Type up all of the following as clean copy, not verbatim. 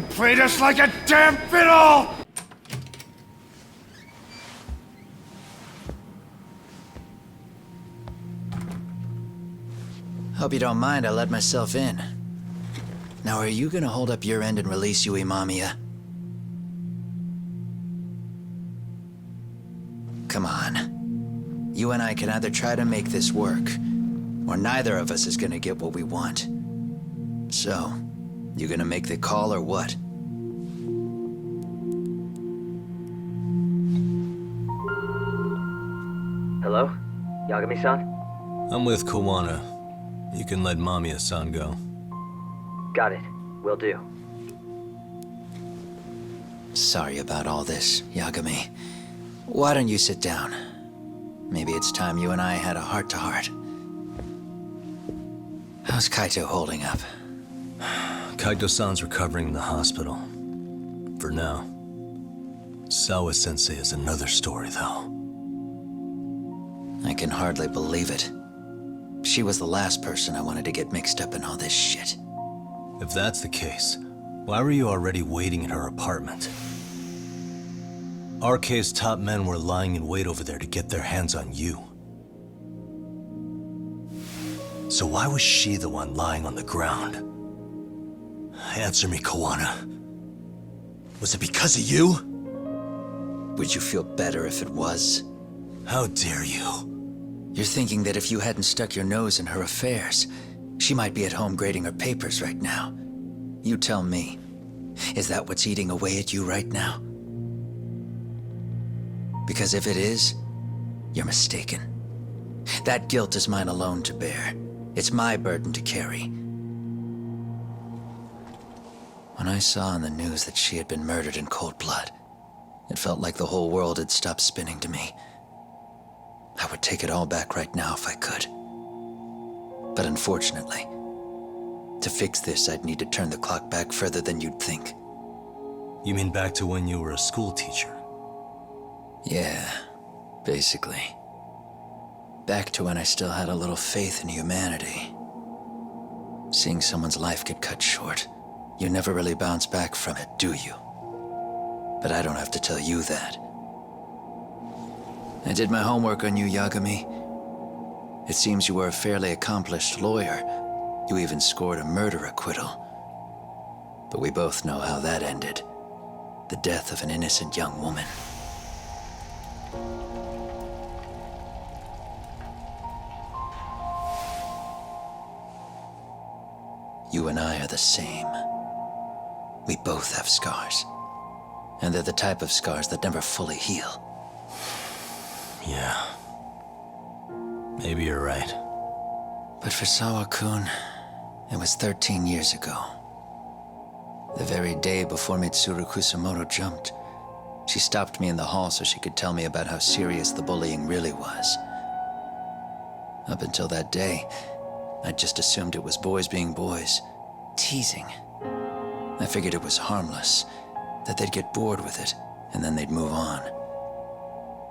They played us like a damn fiddle! Hope you don't mind I let myself in. Now, are you gonna hold up your end and release Yui Mamiya? Come on. You and I can either try to make this work, or neither of us is gonna get what we want. So, you gonna make the call or what? Hello? Yagami-san? I'm with Kawana. You can let Mamiya-san go. Got it. Will do. Sorry about all this, Yagami. Why don't you sit down? Maybe it's time you and I had a heart-to-heart. How's Kaito holding up? Kaito-san's recovering in the hospital. For now. Sawa-sensei is another story, though. I can hardly believe it. She was the last person I wanted to get mixed up in all this shit. If that's the case, why were you already waiting in her apartment? RK's top men were lying in wait over there to get their hands on you. So why was she the one lying on the ground? Answer me, Kawana. Was it because of you? Would you feel better if it was? How dare you? You're thinking that if you hadn't stuck your nose in her affairs, she might be at home grading her papers right now. You tell me, is that what's eating away at you right now? Because if it is, you're mistaken. That guilt is mine alone to bear. It's my burden to carry. When I saw on the news that she had been murdered in cold blood, it felt like the whole world had stopped spinning to me. I would take it all back right now if I could. But unfortunately, to fix this, I'd need to turn the clock back further than you'd think. You mean back to when you were a school teacher? Yeah, basically. Back to when I still had a little faith in humanity. Seeing someone's life get cut short, you never really bounce back from it, do you? But I don't have to tell you that. I did my homework on you, Yagami. It seems you were a fairly accomplished lawyer. You even scored a murder acquittal. But we both know how that ended. The death of an innocent young woman. You and I are the same. We both have scars. And they're the type of scars that never fully heal. Yeah. Maybe you're right. But for Sawa-kun, it was 13 years ago. The very day before Mitsuru Kusamoto jumped, she stopped me in the hall so she could tell me about how serious the bullying really was. Up until that day, I just assumed it was boys being boys, teasing. I figured it was harmless, that they'd get bored with it, and then they'd move on.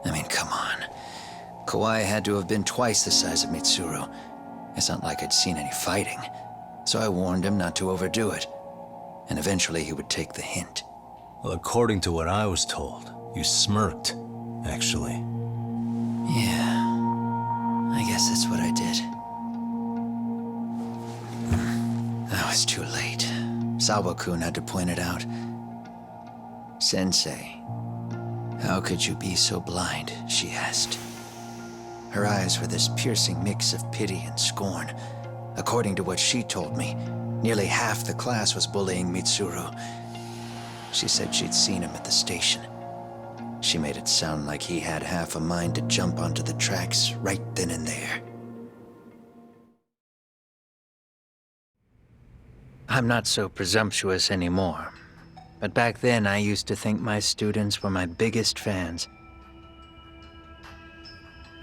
I mean, come on. Kawai had to have been twice the size of Mitsuru. It's not like I'd seen any fighting, so I warned him not to overdo it, and eventually he would take the hint. Well, according to what I was told, you smirked, actually. Yeah, I guess that's what I did. I was too late. Sawa-kun had to point it out. Sensei, how could you be so blind, she asked. Her eyes were this piercing mix of pity and scorn. According to what she told me, nearly half the class was bullying Mitsuru. She said she'd seen him at the station. She made it sound like he had half a mind to jump onto the tracks right then and there. I'm not so presumptuous anymore. But back then, I used to think my students were my biggest fans.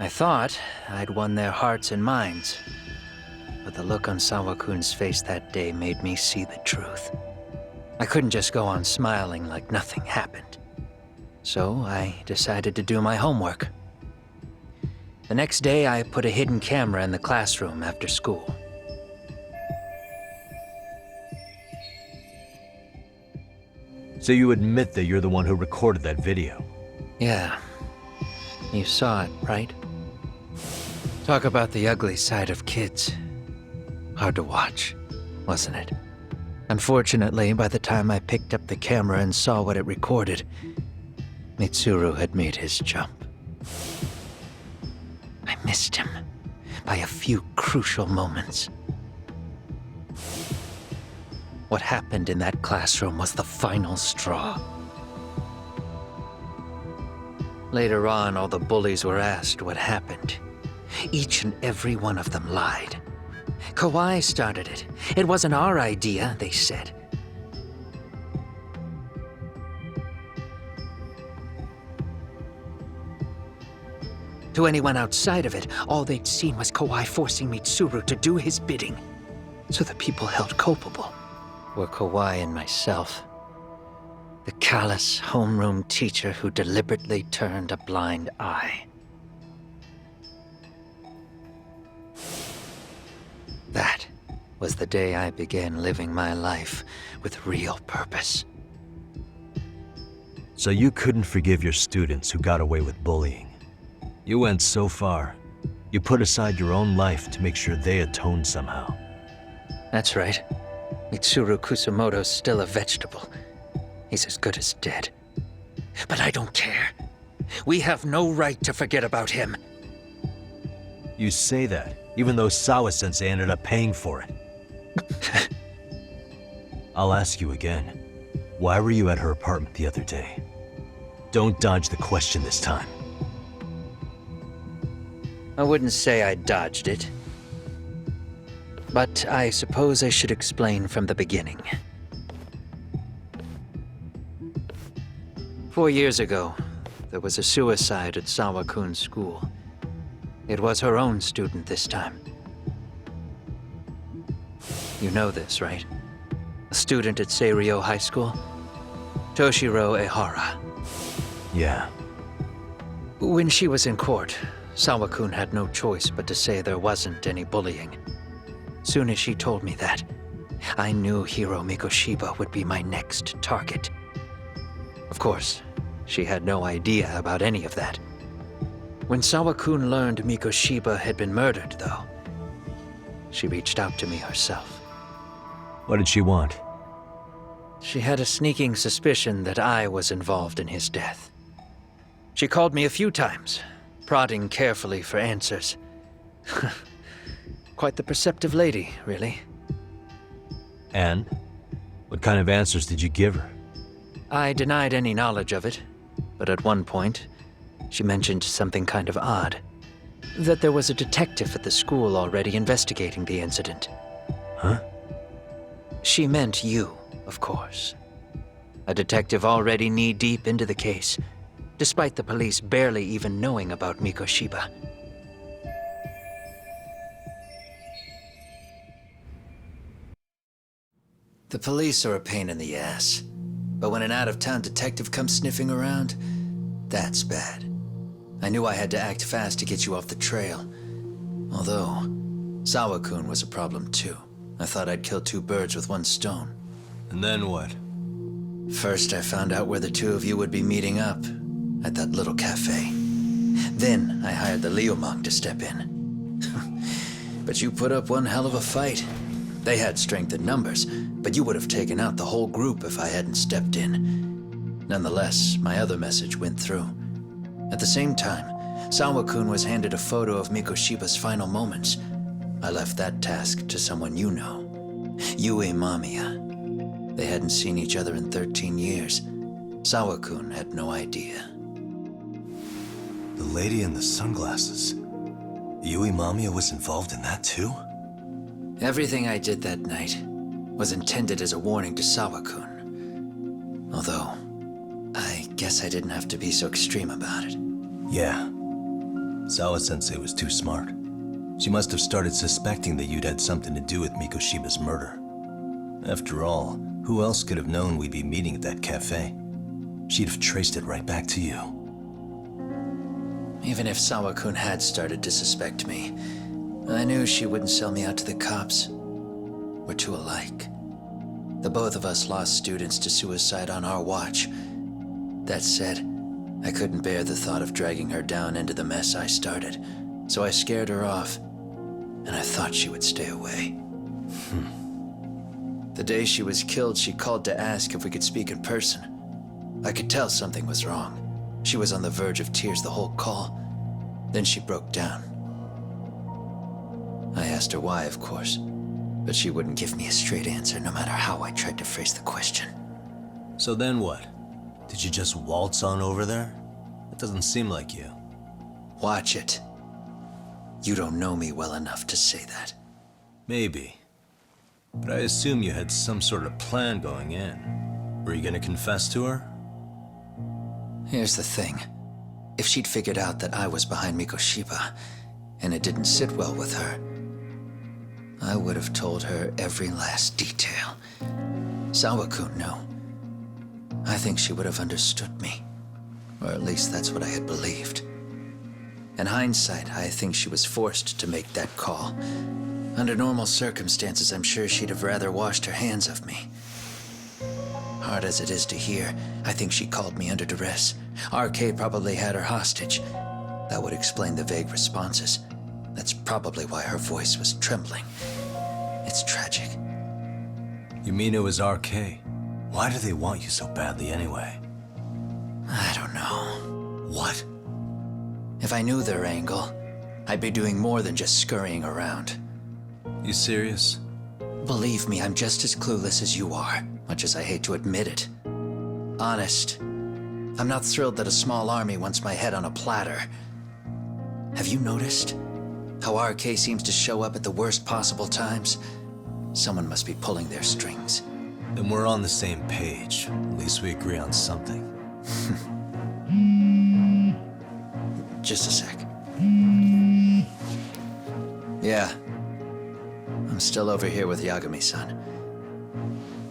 I thought I'd won their hearts and minds. But the look on Sawa-kun's face that day made me see the truth. I couldn't just go on smiling like nothing happened. So I decided to do my homework. The next day, I put a hidden camera in the classroom after school. So you admit that you're the one who recorded that video? Yeah. You saw it, right? Talk about the ugly side of kids. Hard to watch, wasn't it? Unfortunately, by the time I picked up the camera and saw what it recorded, Mitsuru had made his jump. I missed him by a few crucial moments. What happened in that classroom was the final straw. Later on, all the bullies were asked what happened. Each and every one of them lied. Kawai started it. It wasn't our idea, they said. To anyone outside of it, all they'd seen was Kawai forcing Mitsuru to do his bidding. So the people held culpable were Kawai and myself. The callous homeroom teacher who deliberately turned a blind eye. That was the day I began living my life with real purpose. So you couldn't forgive your students who got away with bullying. You went so far. You put aside your own life to make sure they atoned somehow. That's right. Mitsuru Kusamoto's still a vegetable. He's as good as dead. But I don't care. We have no right to forget about him. You say that, even though Sawa-sensei ended up paying for it. I'll ask you again. Why were you at her apartment the other day? Don't dodge the question this time. I wouldn't say I dodged it. But I suppose I should explain from the beginning. 4 years ago, there was a suicide at Sawa-kun's school. It was her own student this time. You know this, right? A student at Seiryo High School? Toshiro Ehara. Yeah. When she was in court, Sawa-kun had no choice but to say there wasn't any bullying. Soon as she told me that, I knew Hiro Mikoshiba would be my next target. Of course, she had no idea about any of that. When Sawa-kun learned Mikoshiba had been murdered, though, she reached out to me herself. What did she want? She had a sneaking suspicion that I was involved in his death. She called me a few times, prodding carefully for answers. Quite the perceptive lady, really. And? What kind of answers did you give her? I denied any knowledge of it, but at one point, she mentioned something kind of odd. That there was a detective at the school already investigating the incident. Huh? She meant you, of course. A detective already knee-deep into the case, despite the police barely even knowing about Mikoshiba. The police are a pain in the ass, but when an out-of-town detective comes sniffing around, that's bad. I knew I had to act fast to get you off the trail. Although, Sawa-kun was a problem too. I thought I'd kill two birds with one stone. And then what? First, I found out where the two of you would be meeting up, at that little cafe. Then, I hired the Liumang to step in. But you put up one hell of a fight. They had strength in numbers, but you would have taken out the whole group if I hadn't stepped in. Nonetheless, my other message went through. At the same time, Sawa-kun was handed a photo of Mikoshiba's final moments. I left that task to someone you know. Yui Mamiya. They hadn't seen each other in 13 years. Sawa-kun had no idea. The lady in the sunglasses. Yui Mamiya was involved in that too? Everything I did that night was intended as a warning to Sawa-kun. Although, I guess I didn't have to be so extreme about it. Yeah. Sawa-sensei was too smart. She must have started suspecting that you'd had something to do with Mikoshiba's murder. After all, who else could have known we'd be meeting at that cafe? She'd have traced it right back to you. Even if Sawa-kun had started to suspect me, I knew she wouldn't sell me out to the cops. We're too alike. The both of us lost students to suicide on our watch. That said, I couldn't bear the thought of dragging her down into the mess I started, so I scared her off, and I thought she would stay away. The day she was killed, she called to ask if we could speak in person. I could tell something was wrong. She was on the verge of tears the whole call. Then she broke down. I asked her why, of course, but she wouldn't give me a straight answer no matter how I tried to phrase the question. So then what? Did you just waltz on over there? That doesn't seem like you. Watch it. You don't know me well enough to say that. Maybe. But I assume you had some sort of plan going in. Were you gonna confess to her? Here's the thing. If she'd figured out that I was behind Mikoshiba, and it didn't sit well with her, I would have told her every last detail. Sawakun knew. I think she would have understood me. Or at least that's what I had believed. In hindsight, I think she was forced to make that call. Under normal circumstances, I'm sure she'd have rather washed her hands of me. Hard as it is to hear, I think she called me under duress. RK probably had her hostage. That would explain the vague responses. That's probably why her voice was trembling. It's tragic. You mean it was RK? Why do they want you so badly anyway? I don't know. What? If I knew their angle, I'd be doing more than just scurrying around. You serious? Believe me, I'm just as clueless as you are, much as I hate to admit it. Honest. I'm not thrilled that a small army wants my head on a platter. Have you noticed how RK seems to show up at the worst possible times? Someone must be pulling their strings. Then we're on the same page. At least we agree on something. Just a sec. Yeah. I'm still over here with Yagami-san.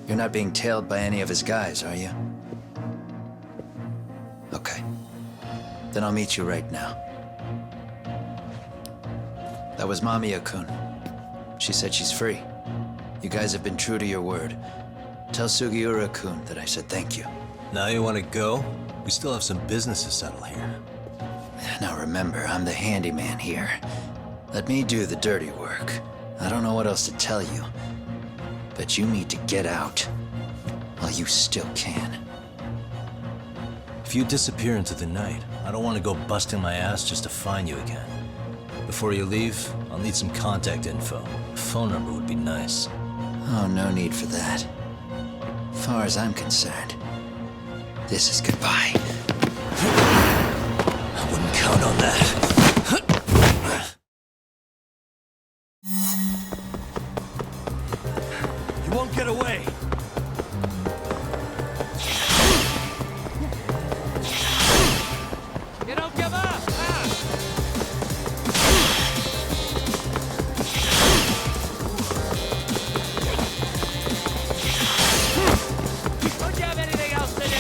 You're not being tailed by any of his guys, are you? Okay. Then I'll meet you right now. That was Mamiya-kun. She said she's free. You guys have been true to your word. Tell Sugiura-kun that I said thank you. Now you want to go? We still have some business to settle here. Now remember, I'm the handyman here. Let me do the dirty work. I don't know what else to tell you. But you need to get out while you still can. If you disappear into the night, I don't want to go busting my ass just to find you again. Before you leave, I'll need some contact info. A phone number would be nice. Oh, no need for that. As far as I'm concerned, this is goodbye. I wouldn't count on that. You won't get away. You don't give up, huh? Don't you have anything else to do?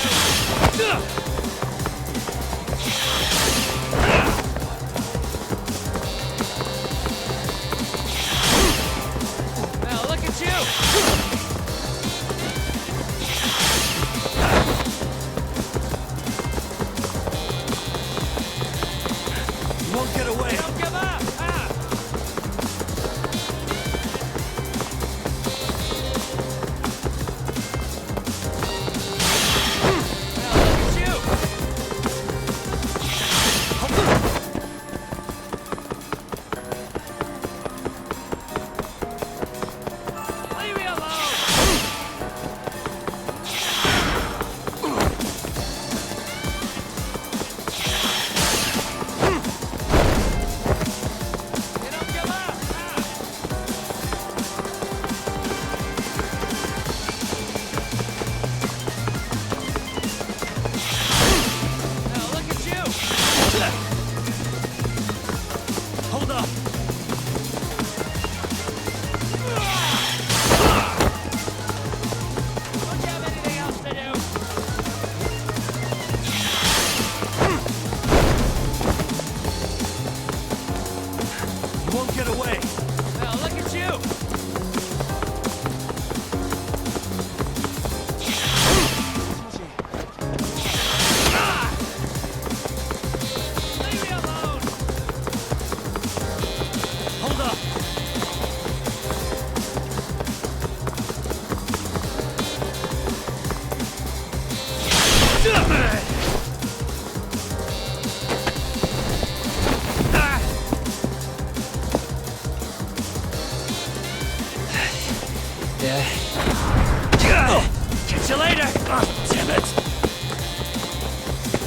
Damn it!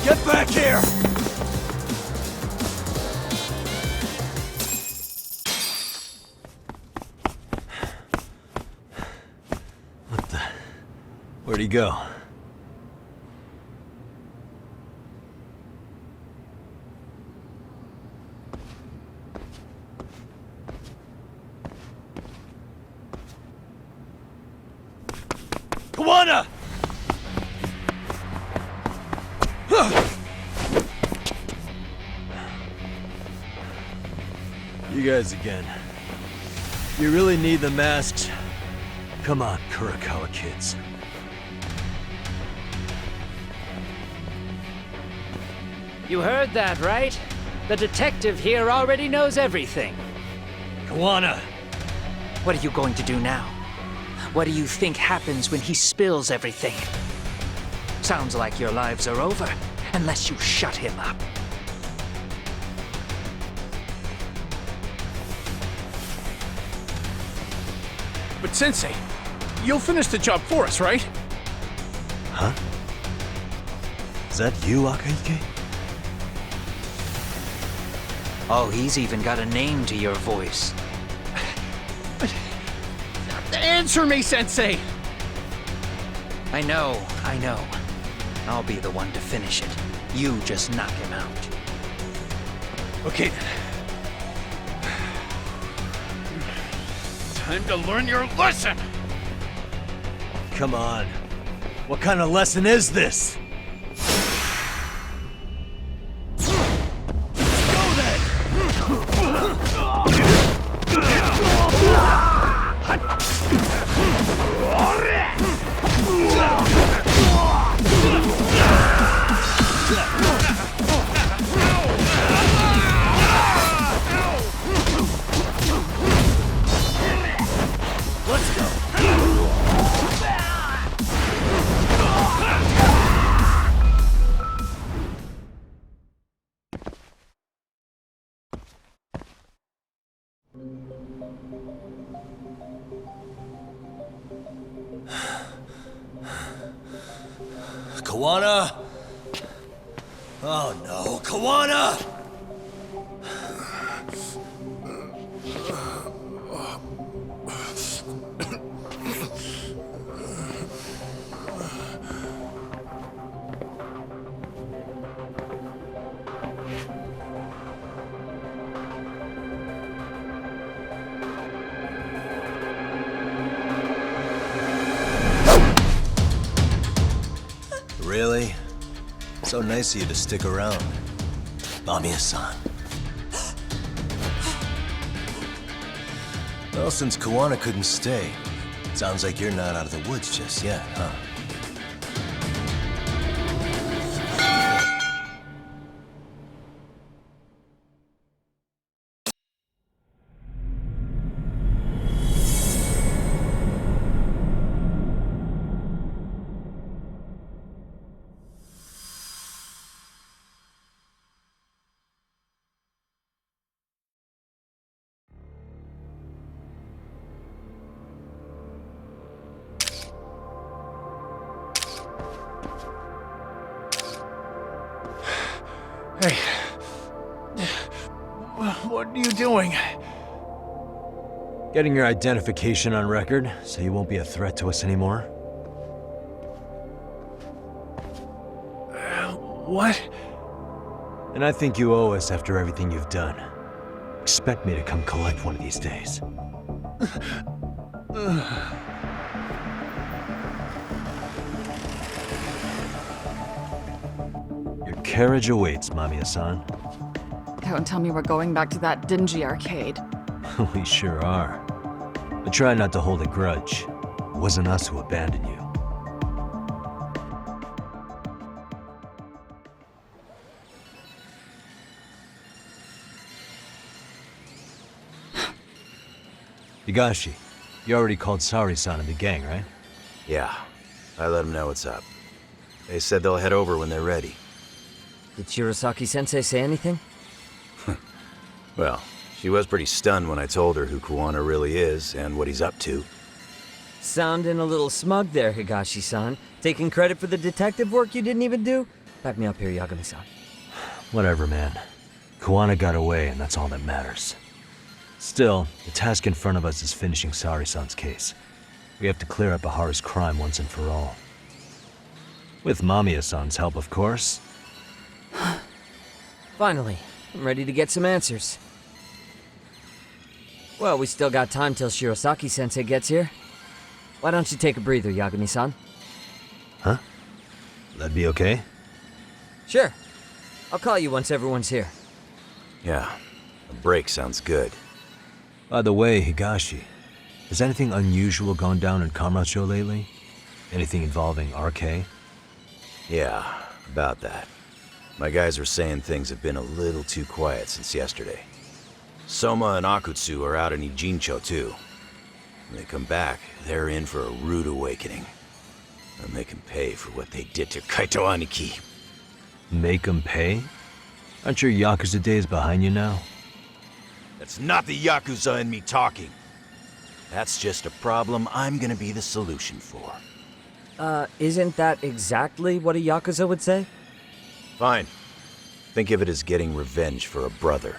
Get back here! Where'd he go? Kawana! You guys again. You really need the masks? Come on, Kurakawa kids. You heard that, right? The detective here already knows everything. Kawana! What are you going to do now? What do you think happens when he spills everything? Sounds like your lives are over, unless you shut him up. But Sensei, you'll finish the job for us, right? Huh? Is that you, Akahike? Oh, he's even got a name to your voice. Answer me, Sensei! I know. I'll be the one to finish it. You just knock him out. Okay then. Time to learn your lesson! Come on. What kind of lesson is this? Kawana? Oh no, Kawana! Really? So nice of you to stick around. Mamiya-san. Well, since Kawana couldn't stay, sounds like you're not out of the woods just yet, huh? Hey. What are you doing? Getting your identification on record, so you won't be a threat to us anymore? What? And I think you owe us after everything you've done. Expect me to come collect one of these days. Your carriage awaits, Mamiya-san. Don't tell me we're going back to that dingy arcade. We sure are. But try not to hold a grudge. It wasn't us who abandoned you. Higashi, you already called Saori-san and the gang, right? Yeah, I let them know what's up. They said they'll head over when they're ready. Did Shirosaki-sensei say anything? Well, she was pretty stunned when I told her who Kawana really is and what he's up to. Sounding a little smug there, Higashi-san. Taking credit for the detective work you didn't even do? Back me up here, Yagami-san. Whatever, man. Kuwana got away, and that's all that matters. Still, the task in front of us is finishing Sari-san's case. We have to clear up Ahara's crime once and for all. With Mamiya-san's help, of course. Finally, I'm ready to get some answers. Well, we still got time till Shirosaki-sensei gets here. Why don't you take a breather, Yagami-san? Huh? That'd be okay? Sure. I'll call you once everyone's here. Yeah, a break sounds good. By the way, Higashi, has anything unusual gone down in Kamurocho lately? Anything involving RK? Yeah, about that. My guys are saying things have been a little too quiet since yesterday. Soma and Akutsu are out in Ijincho too. When they come back, they're in for a rude awakening. And they can pay for what they did to Kaito Aniki. Make 'em pay? Aren't your Yakuza days behind you now? That's not the Yakuza in me talking. That's just a problem I'm gonna be the solution for. Isn't that exactly what a Yakuza would say? Fine. Think of it as getting revenge for a brother.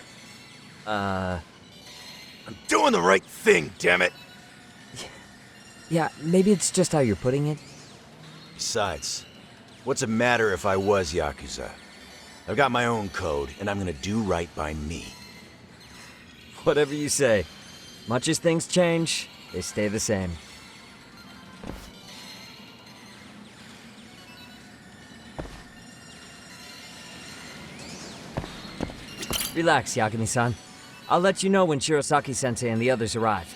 I'm doing the right thing, damn it! Yeah, maybe it's just how you're putting it. Besides, what's it matter if I was Yakuza? I've got my own code, and I'm gonna do right by me. Whatever you say. Much as things change, they stay the same. Relax, Yagami-san. I'll let you know when Shirosaki-sensei and the others arrive.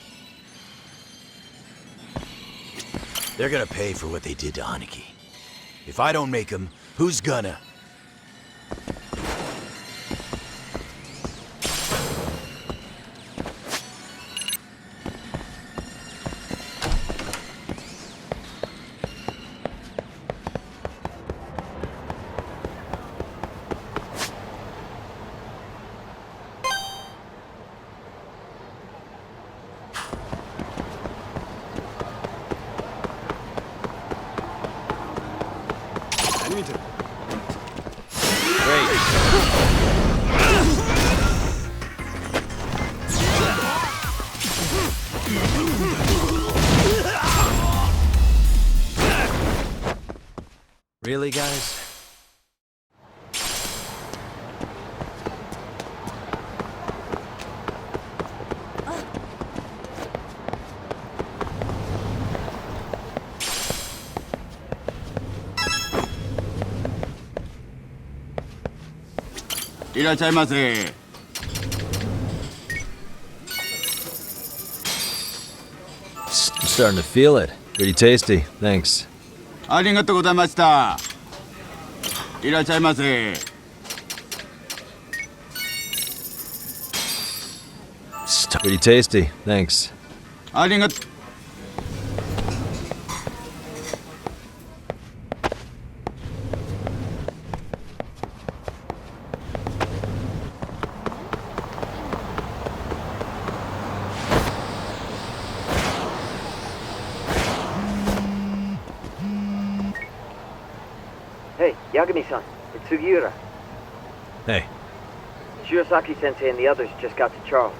They're gonna pay for what they did to Aniki. If I don't make them, who's gonna? Really, guys? I'm starting to feel it. Pretty tasty. Thanks. ありがとうございました。いらっしゃいませ。Pretty tasty. Thanks. ありがとう。Hey, Yagami-san, it's Sugiura. Hey. Shirosaki-sensei and the others just got to Charles.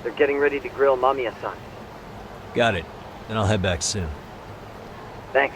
They're getting ready to grill Mamiya-san. Got it. Then I'll head back soon. Thanks.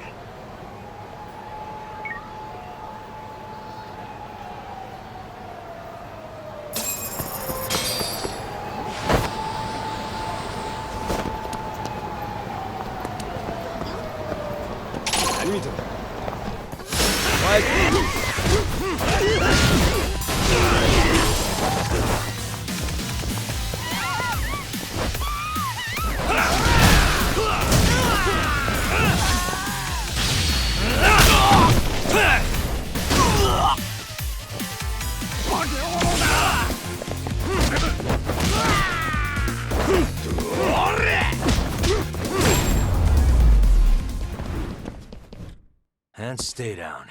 And stay down.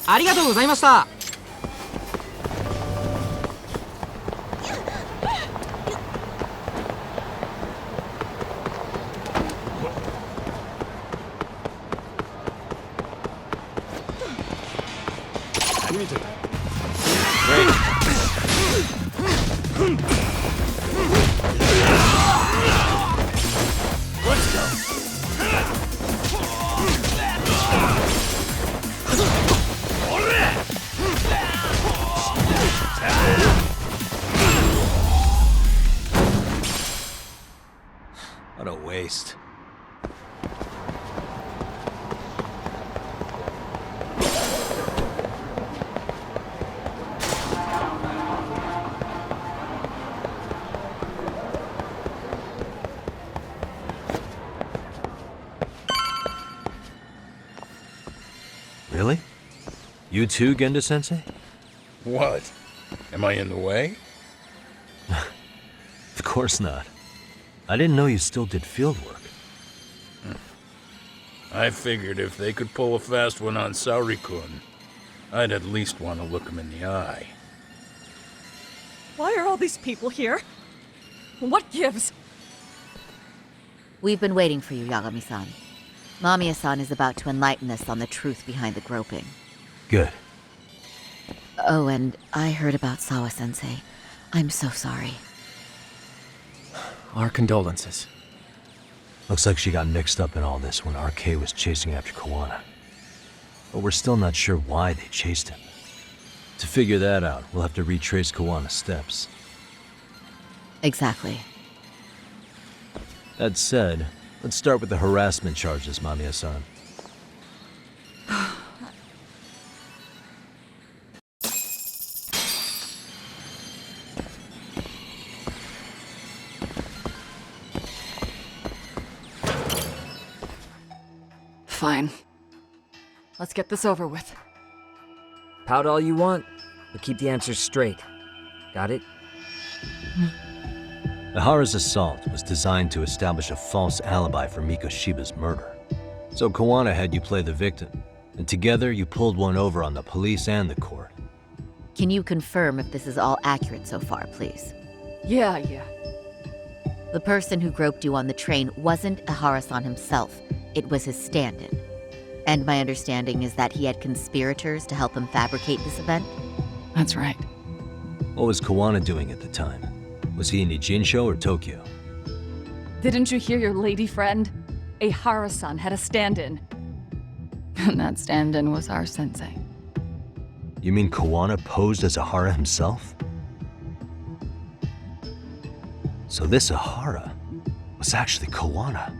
ありがとうございました。What a waste. Really? You too, Genda-sensei? What? Am I in the way? Of course not. I didn't know you still did field work. I figured if they could pull a fast one on Saori-kun, I'd at least want to look him in the eye. Why are all these people here? What gives? We've been waiting for you, Yagami-san. Mamiya-san is about to enlighten us on the truth behind the groping. Good. Oh, and I heard about Sawa-sensei. I'm so sorry. Our condolences. Looks like she got mixed up in all this when RK was chasing after Kawana. But we're still not sure why they chased him. To figure that out, we'll have to retrace Kawana's steps. Exactly. That said, let's start with the harassment charges, Mamiya-san. Fine. Let's get this over with. Pout all you want, but keep the answers straight. Got it? Ihara's assault was designed to establish a false alibi for Mikoshiba's murder. So Kawana had you play the victim, and together you pulled one over on the police and the court. Can you confirm if this is all accurate so far, please? Yeah. The person who groped you on the train wasn't Ihara-san himself. It was his stand-in. And my understanding is that he had conspirators to help him fabricate this event? That's right. What was Kawana doing at the time? Was he in Ijincho or Tokyo? Didn't you hear your lady friend? Ihara-san had a stand-in. And that stand-in was our sensei. You mean Kawana posed as Ihara himself? So this Ihara was actually Kawana.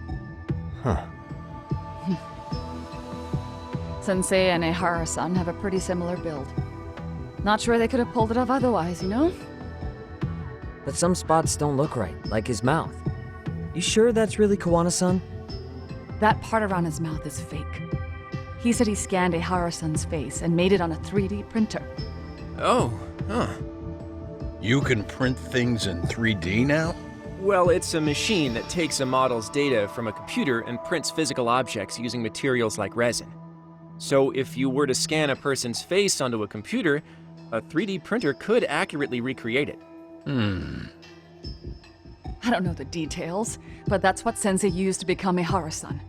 Huh. Sensei and Ihara-san have a pretty similar build. Not sure they could have pulled it off otherwise, you know? But some spots don't look right, like his mouth. You sure that's really Kawana-san? That part around his mouth is fake. He said he scanned Ihara-san's face and made it on a 3D printer. Oh, huh. You can print things in 3D now? Well, it's a machine that takes a model's data from a computer and prints physical objects using materials like resin. So if you were to scan a person's face onto a computer, a 3D printer could accurately recreate it. I don't know the details, but that's what Sensei used to become Ihara-san.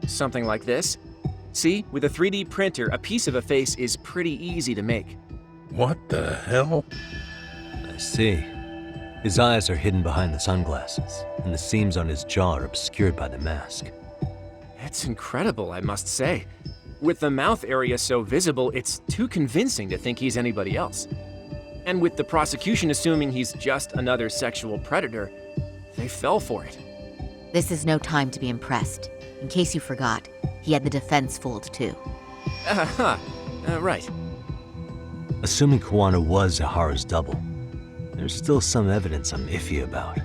Something like this. See, with a 3D printer, a piece of a face is pretty easy to make. What the hell? I see. His eyes are hidden behind the sunglasses, and the seams on his jaw are obscured by the mask. It's incredible, I must say. With the mouth area so visible, it's too convincing to think he's anybody else. And with the prosecution assuming he's just another sexual predator, they fell for it. This is no time to be impressed. In case you forgot, he had the defense fooled too. Right. Assuming Kawana was Ihara's double, there's still some evidence I'm iffy about.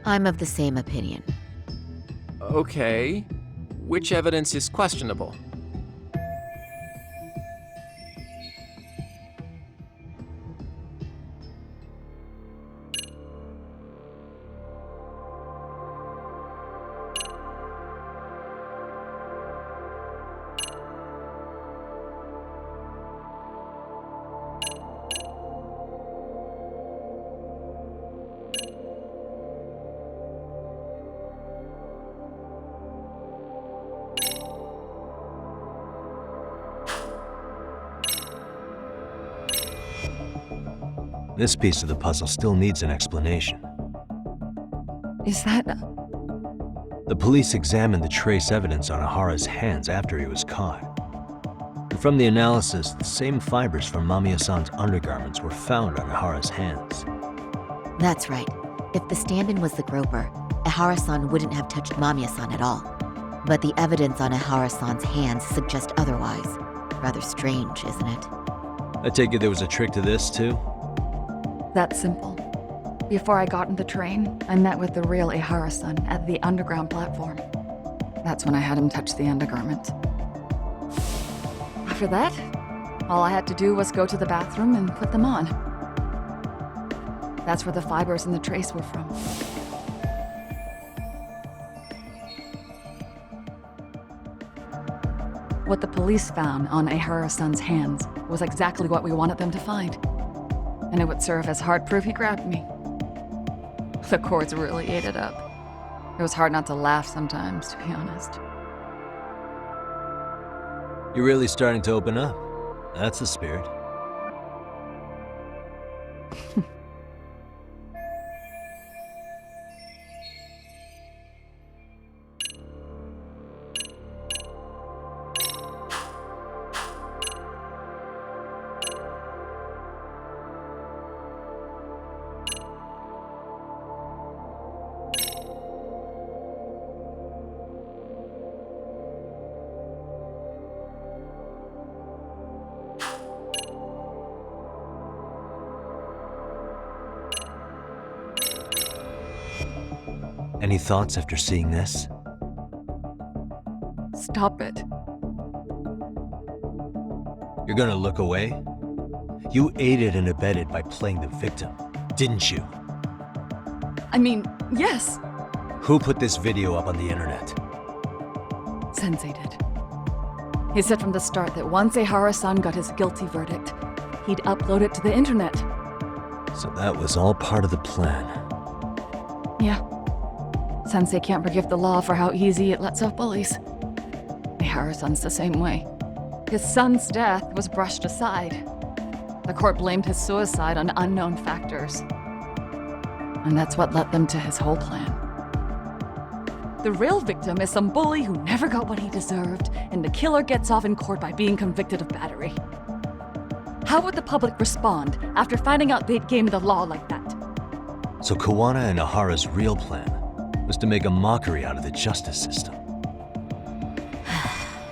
I'm of the same opinion. Okay. Which evidence is questionable? This piece of the puzzle still needs an explanation. Is that... The police examined the trace evidence on Ahara's hands after he was caught. And from the analysis, the same fibers from Mamiya-san's undergarments were found on Ahara's hands. That's right. If the stand-in was the groper, Ihara-san wouldn't have touched Mamiya-san at all. But the evidence on Ihara-san's hands suggests otherwise. Rather strange, isn't it? I take it there was a trick to this, too? That's simple. Before I got in the train, I met with the real Ihara-san at the underground platform. That's when I had him touch the undergarment. After that, all I had to do was go to the bathroom and put them on. That's where the fibers in the trace were from. What the police found on Ihara-san's hands was exactly what we wanted them to find. And it would serve as hard proof he grabbed me. The courts really ate it up. It was hard not to laugh sometimes, to be honest. You're really starting to open up. That's the spirit. Any thoughts after seeing this? Stop it. You're gonna look away? You aided and abetted by playing the victim, didn't you? I mean, yes, Who put this video up on the internet? Sensei did. He said from the start that once Ihara-san got his guilty verdict, he'd upload it to the internet. So that was all part of the plan. Yeah. Sensei can't forgive the law for how easy it lets off bullies. Ihara-san's the same way. His son's death was brushed aside. The court blamed his suicide on unknown factors. And that's what led them to his whole plan. The real victim is some bully who never got what he deserved, and the killer gets off in court by being convicted of battery. How would the public respond after finding out they'd gamed the law like that? So Kawana and Ahara's real plan was to make a mockery out of the justice system.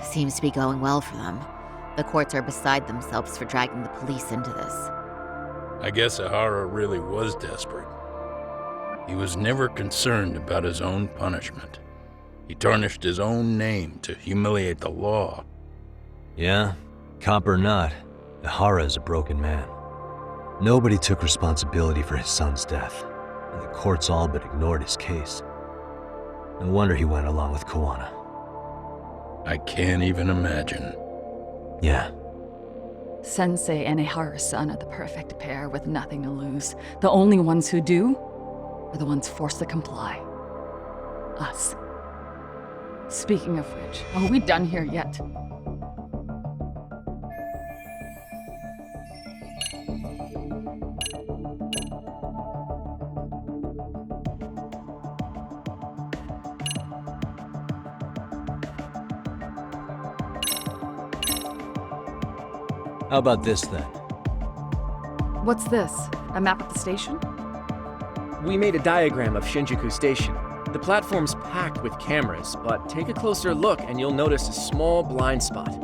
Seems to be going well for them. The courts are beside themselves for dragging the police into this. I guess Ahara really was desperate. He was never concerned about his own punishment. He tarnished his own name to humiliate the law. Yeah, cop or not, Ahara is a broken man. Nobody took responsibility for his son's death, and the courts all but ignored his case. No wonder he went along with Kawana. I can't even imagine. Yeah. Sensei and Ihara-san are the perfect pair with nothing to lose. The only ones who do are the ones forced to comply. Us. Speaking of which, are we done here yet? How about this then? What's this? A map of the station? We made a diagram of Shinjuku Station. The platform's packed with cameras, but take a closer look and you'll notice a small blind spot.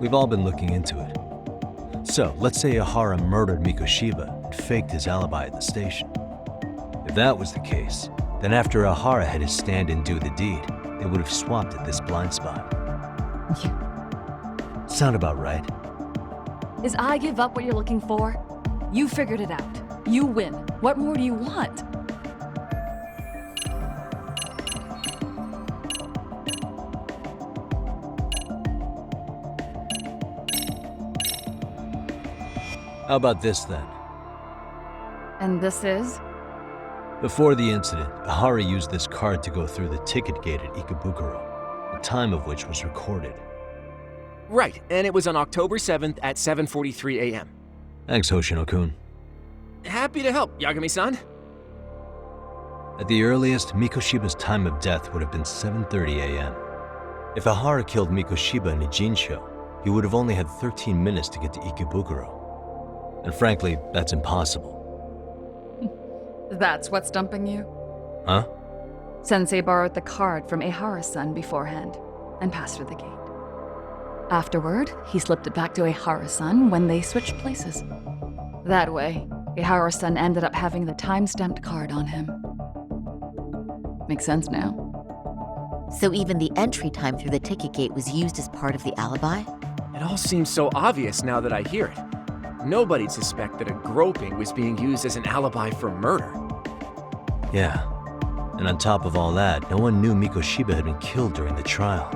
We've all been looking into it. So, let's say Ahara murdered Mikoshiba and faked his alibi at the station. If that was the case, then after Ahara had his stand-in do the deed, they would have swapped at this blind spot. Sound about right? Is I give up what you're looking for? You figured it out. You win. What more do you want? How about this then? And this is? Before the incident, Ahara used this card to go through the ticket gate at Ikebukuro, the time of which was recorded. Right, and it was on October 7th at 7:43 a.m. Thanks, Hoshino-kun. Happy to help, Yagami-san. At the earliest, Mikoshiba's time of death would have been 7:30 a.m. If Ahara killed Mikoshiba in Ijincho, he would have only had 13 minutes to get to Ikebukuro. And frankly, that's impossible. That's what's stumping you? Huh? Sensei borrowed the card from Ehara-san beforehand and passed her the gate. Afterward, he slipped it back to Ehara-san when they switched places. That way, Ehara-san ended up having the time-stamped card on him. Makes sense now. So even the entry time through the ticket gate was used as part of the alibi? It all seems so obvious now that I hear it. Nobody'd suspect that a groping was being used as an alibi for murder. Yeah. And on top of all that, no one knew Mikoshiba had been killed during the trial.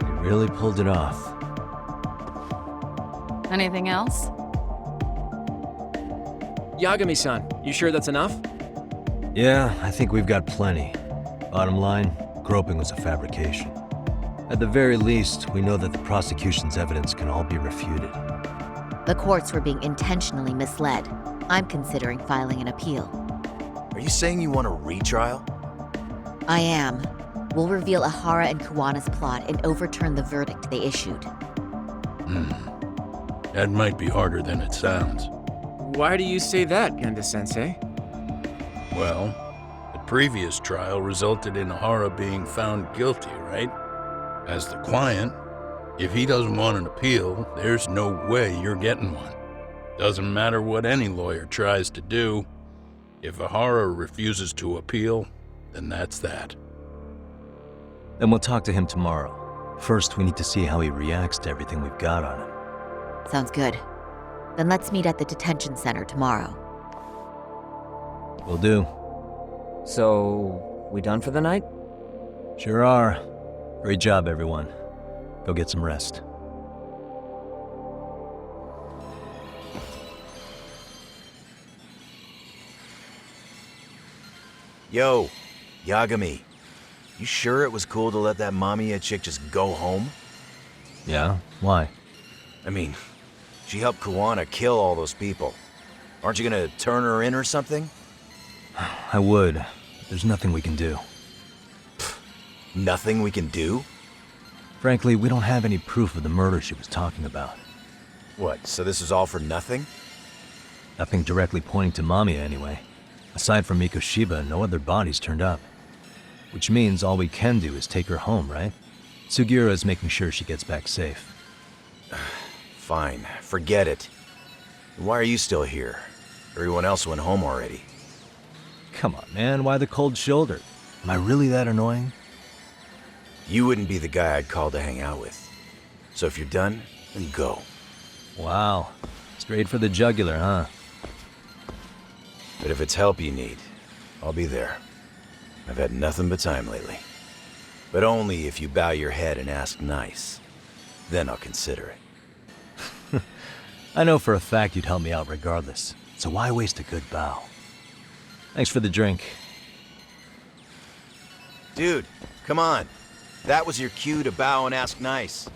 They really pulled it off. Anything else? Yagami-san, you sure that's enough? Yeah, I think we've got plenty. Bottom line, groping was a fabrication. At the very least, we know that the prosecution's evidence can all be refuted. The courts were being intentionally misled. I'm considering filing an appeal. Are you saying you want a retrial? I am. We'll reveal Ahara and Kuwana's plot and overturn the verdict they issued. That might be harder than it sounds. Why do you say that, Genda-sensei? Well, the previous trial resulted in Ahara being found guilty, right? As the client, if he doesn't want an appeal, there's no way you're getting one. Doesn't matter what any lawyer tries to do. If Ahara refuses to appeal, then that's that. Then we'll talk to him tomorrow. First, we need to see how he reacts to everything we've got on him. Sounds good. Then let's meet at the detention center tomorrow. Will do. So, we done for the night? Sure are. Great job, everyone. Go get some rest. Yo, Yagami. You sure it was cool to let that Mamiya chick just go home? Yeah? Why? I mean, she helped Kuwana kill all those people. Aren't you gonna turn her in or something? I would. There's nothing we can do. Nothing we can do? Frankly, we don't have any proof of the murder she was talking about. What, so this is all for nothing? Nothing directly pointing to Mamiya, anyway. Aside from Mikoshiba, no other bodies turned up. Which means all we can do is take her home, right? Sugiura is making sure she gets back safe. Fine, forget it. Why are you still here? Everyone else went home already. Come on, man, why the cold shoulder? Am I really that annoying? You wouldn't be the guy I'd call to hang out with. So if you're done, then go. Wow. Straight for the jugular, huh? But if it's help you need, I'll be there. I've had nothing but time lately. But only if you bow your head and ask nice. Then I'll consider it. I know for a fact you'd help me out regardless, so why waste a good bow? Thanks for the drink. Dude, come on. That was your cue to bow and ask nice.